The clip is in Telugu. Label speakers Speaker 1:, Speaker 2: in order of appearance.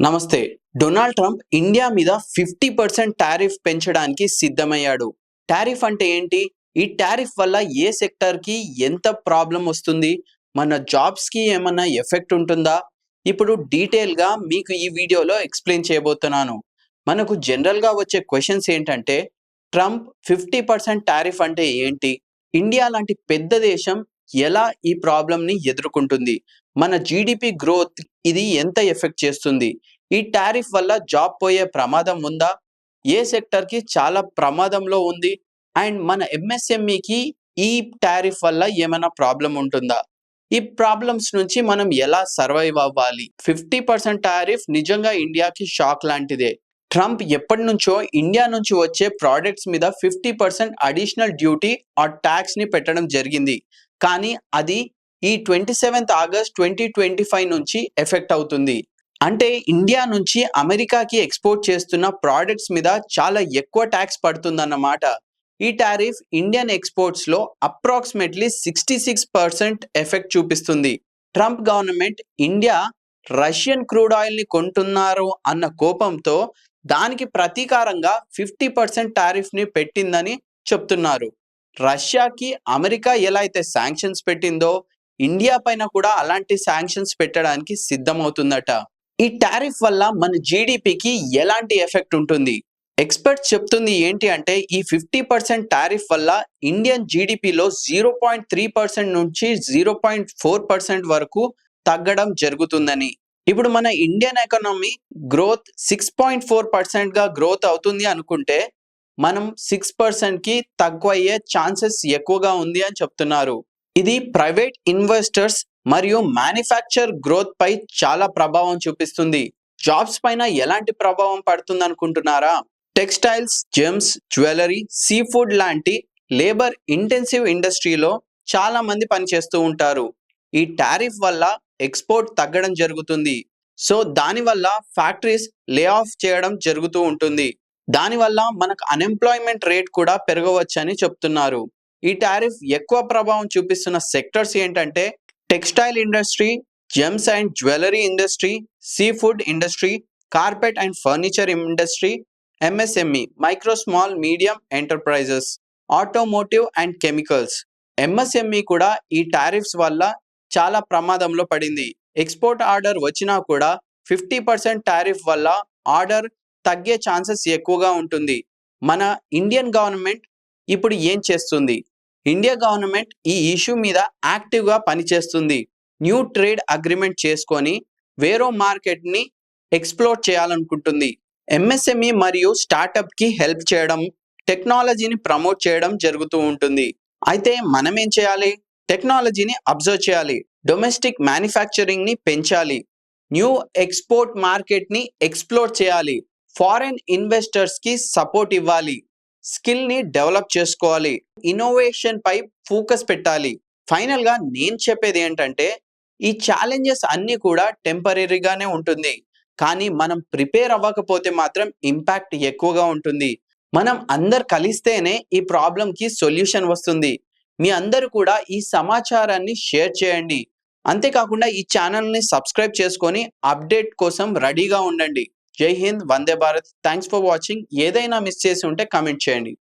Speaker 1: నమస్తే. డొనాల్డ్ ట్రంప్ ఇండియా మీద 50% టారిఫ్ పెంచడానికి సిద్ధమయ్యాడు. టారిఫ్ అంటే ఏంటి? ఈ టారిఫ్ వల్ల ఏ సెక్టార్‌కి ఎంత ప్రాబ్లమ్ వస్తుంది? మన జాబ్స్‌కి ఏమన్నా ఎఫెక్ట్ ఉంటుందా? ఇప్పుడు డీటెయిల్‌గా మీకు ఈ వీడియోలో ఎక్స్‌ప్లెయిన్ చేయబోతున్నాను. మనకు జనరల్‌గా వచ్చే క్వెషన్స్ ఏంటంటే, ట్రంప్ 50% టారిఫ్ అంటే ఏంటి? ఇండియా లాంటి పెద్ద దేశం ఎలా ఈ ప్రాబ్లమ్‌ని ఎదుర్కొంటుంది? మన జీడీపీ గ్రోత్ ఇది ఎంత ఎఫెక్ట్ చేస్తుంది? ఈ టారిఫ్ వల్ల జాబ్ పోయే ప్రమాదం ఉందా? ఏ సెక్టర్‌కి చాలా ప్రమాదంలో ఉంది? అండ్ మన ఎంఎస్ఎంఈకి ఈ టారిఫ్ వల్ల ఏమైనా ప్రాబ్లమ్ ఉంటుందా? ఈ ప్రాబ్లమ్స్ నుంచి మనం ఎలా సర్వైవ్ అవ్వాలి? 50% టారిఫ్ నిజంగా ఇండియాకి షాక్ లాంటిదే. ట్రంప్ ఎప్పటినుంచో ఇండియా నుంచి వచ్చే ప్రొడక్ట్స్ మీద 50% అడిషనల్ డ్యూటీ ఆర్ టాక్స్‌ని పెట్టడం జరిగింది. కానీ అది ఈ 27th ఆగస్ట్ 2025 నుంచి ఎఫెక్ట్ అవుతుంది. అంటే ఇండియా నుంచి అమెరికాకి ఎక్స్‌పోర్ట్ చేస్తున్న ప్రొడక్ట్స్ మీద చాలా ఎక్కువ టాక్స్ పడుతుందన్నమాట. ఈ టారిఫ్ ఇండియన్ ఎక్స్‌పోర్ట్స్‌లో అప్రాక్సిమేట్‌లీ 66% ఎఫెక్ట్ చూపిస్తుంది. Trump government India Russian crude ఆయిల్‌ని కొంటున్నారు అన్న కోపంతో దానికి ప్రతీకారంగా 50% టారిఫ్‌ని పెట్టిందని చెప్తున్నారు. రష్యాకి అమెరికా ఎలా అయితే శాంక్షన్స్ పెట్టిందో, ఇండియా పైన కూడా అలాంటి శాంక్షన్స్ పెట్టడానికి సిద్ధమవుతుందట. ఈ టారిఫ్ వల్ల మన జీడీపీకి ఎలాంటి ఎఫెక్ట్ ఉంటుంది? ఎక్స్‌పర్ట్స్ చెప్తుంది ఏంటి అంటే, ఈ 50% టారిఫ్ వల్ల ఇండియన్ జీడీపీలో 0.3% నుంచి 0.4% వరకు తగ్గడం జరుగుతుందని. ఇప్పుడు మన ఇండియన్ ఎకానమీ గ్రోత్ 6.4%గా గ్రోత్ అవుతుంది అనుకుంటే, మనం 6%కి తక్కువయ్యే ఛాన్సెస్ ఎక్కువగా ఉంది అని చెప్తున్నారు. ఇది ప్రైవేట్ ఇన్వెస్టర్స్ మరియు మ్యానుఫ్యాక్చర్ గ్రోత్ పై చాలా ప్రభావం చూపిస్తుంది. జాబ్స్ పైన ఎలాంటి ప్రభావం పడుతుంది అనుకుంటున్నారా? Textiles, gems, jewellery, sea food లాంటి లేబర్ ఇంటెన్సివ్ ఇండస్ట్రీలో చాలా మంది పనిచేస్తూ ఉంటారు. ఈ టారిఫ్ వల్ల ఎక్స్‌పోర్ట్ తగ్గడం జరుగుతుంది. సో దానివల్ల ఫ్యాక్టరీస్ లే ఆఫ్ చేయడం జరుగుతూ ఉంటుంది. దానివల్ల మనకు అన్‌ఎంప్లాయ్‌మెంట్ రేట్ కూడా పెరగవచ్చని చెప్తున్నారు. ఈ టారిఫ్ ఎక్కువ ప్రభావం చూపిస్తున్న సెక్టర్స్ ఏంటంటే textile industry, gems and jewellery industry, sea food industry, carpet and furniture industry, MSME micro small medium enterprises, automotive and chemicals. MSME కూడా ఈ టారిఫ్స్ వల్ల చాలా ప్రమాదంలో పడింది. ఎక్స్‌పోర్ట్ ఆర్డర్ వచ్చినా కూడా 50% టారిఫ్ వల్ల ఆర్డర్ తగ్గే ఛాన్సెస్ ఎక్కువగా ఉంటుంది. మన ఇండియన్ గవర్నమెంట్ ఇప్పుడు ఏం చేస్తుంది? ఇండియా గవర్నమెంట్ ఈ ఇష్యూ మీద యాక్టివ్‌గా పనిచేస్తుంది. న్యూ ట్రేడ్ అగ్రీమెంట్ చేసుకొని వేరే మార్కెట్‌ని ఎక్స్‌ప్లోర్ చేయాలనుకుంటుంది. ఎంఎస్ఎంఈ మరియు స్టార్టప్‌కి హెల్ప్ చేయడం, టెక్నాలజీని ప్రమోట్ చేయడం జరుగుతూ ఉంటుంది. అయితే మనం ఏం చేయాలి? టెక్నాలజీని అబ్జర్వ్ చేయాలి. డొమెస్టిక్ మ్యానుఫ్యాక్చరింగ్‌ని పెంచాలి. న్యూ ఎక్స్‌పోర్ట్ మార్కెట్‌ని ఎక్స్‌ప్లోర్ చేయాలి. ఫారెన్ ఇన్వెస్టర్స్‌కి సపోర్ట్ ఇవ్వాలి. స్కిల్‌ని డెవలప్ చేసుకోవాలి. ఇన్నోవేషన్ పై ఫోకస్ పెట్టాలి. ఫైనల్‌గా నేను చెప్పేది ఏంటంటే, ఈ ఛాలెంజెస్ అన్నీ కూడా టెంపరరీగానే ఉంటుంది. కానీ మనం ప్రిపేర్ అవ్వకపోతే మాత్రం ఇంపాక్ట్ ఎక్కువగా ఉంటుంది. మనం అందరు కలిస్తేనే ఈ ప్రాబ్లమ్‌కి సొల్యూషన్ వస్తుంది. మీ అందరూ కూడా ఈ సమాచారాన్ని షేర్ చేయండి. అంతేకాకుండా ఈ ఛానల్‌ని సబ్స్క్రైబ్ చేసుకొని అప్డేట్ కోసం రెడీగా ఉండండి. Jai Hind, Vande Bharat. Thanks for watching. ఏదైనా మిస్ చేసి ఉంటే కామెంట్ చేయండి.